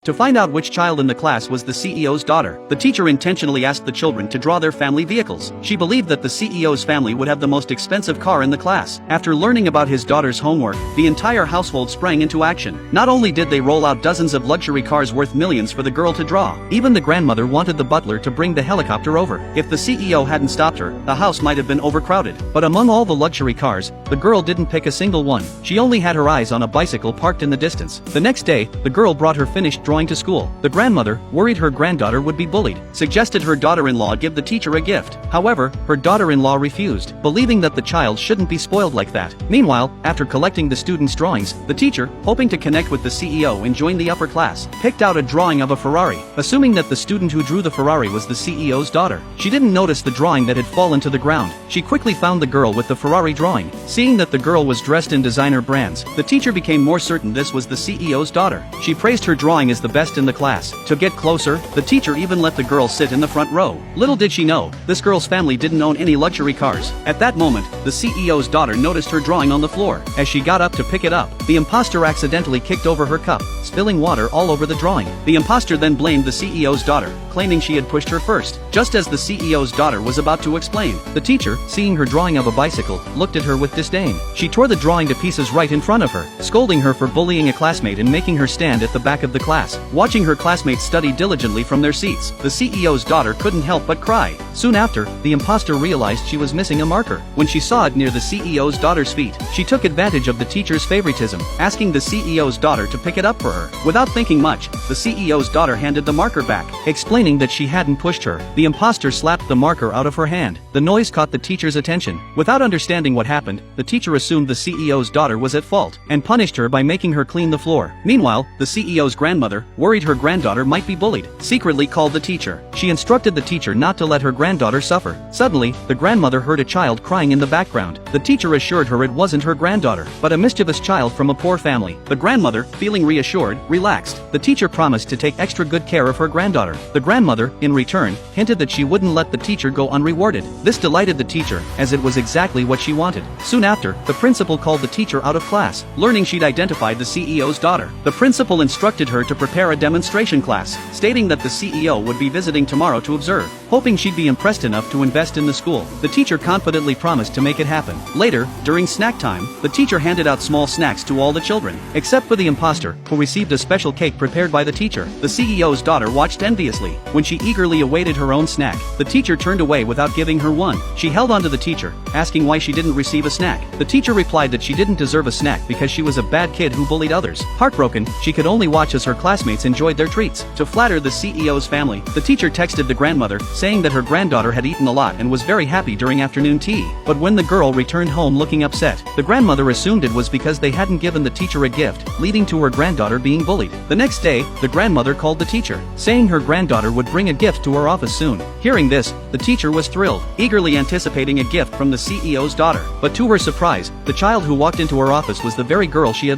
To find out which child in the class was the CEO's daughter, the teacher intentionally asked the children to draw their family vehicles. She believed that the CEO's family would have the most expensive car in the class. After learning about his daughter's homework, the entire household sprang into action. Not only did they roll out dozens of luxury cars worth millions for the girl to draw, even the grandmother wanted the butler to bring the helicopter over. If the CEO hadn't stopped her, the house might have been overcrowded. But among all the luxury cars, the girl didn't pick a single one. She only had her eyes on a bicycle parked in the distance. The next day, the girl brought her finished drawing to school. The grandmother, worried her granddaughter would be bullied, suggested her daughter-in-law give the teacher a gift. However, her daughter-in-law refused, believing that the child shouldn't be spoiled like that. Meanwhile, after collecting the students' drawings, the teacher, hoping to connect with the CEO and join the upper class, picked out a drawing of a Ferrari, assuming that the student who drew the Ferrari was the CEO's daughter. She didn't notice the drawing that had fallen to the ground. She quickly found the girl with the Ferrari drawing. Seeing that the girl was dressed in designer brands, the teacher became more certain this was the CEO's daughter. She praised her drawing as the best in the class. To get closer, the teacher even let the girl sit in the front row. Little did she know, this girl's family didn't own any luxury cars. At that moment, the CEO's daughter noticed her drawing on the floor. As she got up to pick it up, the imposter accidentally kicked over her cup, spilling water all over the drawing. The imposter then blamed the CEO's daughter, claiming she had pushed her first. Just as the CEO's daughter was about to explain, the teacher, seeing her drawing of a bicycle, looked at her with disdain. She tore the drawing to pieces right in front of her, scolding her for bullying a classmate and making her stand at the back of the class. Watching her classmates study diligently from their seats, the CEO's daughter couldn't help but cry. Soon after, the imposter realized she was missing a marker. When she saw it near the CEO's daughter's feet, she took advantage of the teacher's favoritism, asking the CEO's daughter to pick it up for her. Without thinking much, the CEO's daughter handed the marker back, explaining that she hadn't pushed her. The imposter slapped the marker out of her hand. The noise caught the teacher's attention. Without understanding what happened, the teacher assumed the CEO's daughter was at fault, and punished her by making her clean the floor. Meanwhile, the CEO's grandmother, worried her granddaughter might be bullied, secretly called the teacher. She instructed the teacher not to let her granddaughter suffer. Suddenly, the grandmother heard a child crying in the background. The teacher assured her it wasn't her granddaughter, but a mischievous child from a poor family. The grandmother, feeling reassured, relaxed. The teacher promised to take extra good care of her granddaughter. The grandmother, in return, hinted that she wouldn't let the teacher go unrewarded. This delighted the teacher, as it was exactly what she wanted. Soon after, the principal called the teacher out of class, learning she'd identified the CEO's daughter. The principal instructed her to prepare a demonstration class, stating that the CEO would be visiting tomorrow to observe. Hoping she'd be impressed enough to invest in the school, the teacher confidently promised to make it happen. Later, during snack time, the teacher handed out small snacks to all the children, except for the imposter, who received a special cake prepared by the teacher. The CEO's daughter watched enviously. When she eagerly awaited her own snack, the teacher turned away without giving her one. She held onto the teacher, asking why she didn't receive a snack. The teacher replied that she didn't deserve a snack because she was a bad kid who bullied others. Heartbroken, she could only watch as her classmates enjoyed their treats. To flatter the CEO's family, the teacher texted the grandmother, saying that her granddaughter had eaten a lot and was very happy during afternoon tea. But when the girl returned home looking upset, the grandmother assumed it was because they hadn't given the teacher a gift, leading to her granddaughter being bullied. The next day, the grandmother called the teacher, saying her granddaughter would bring a gift to her office soon. Hearing this, the teacher was thrilled, eagerly anticipating a gift from the CEO's daughter. But to her surprise, the child who walked into her office was the very girl she had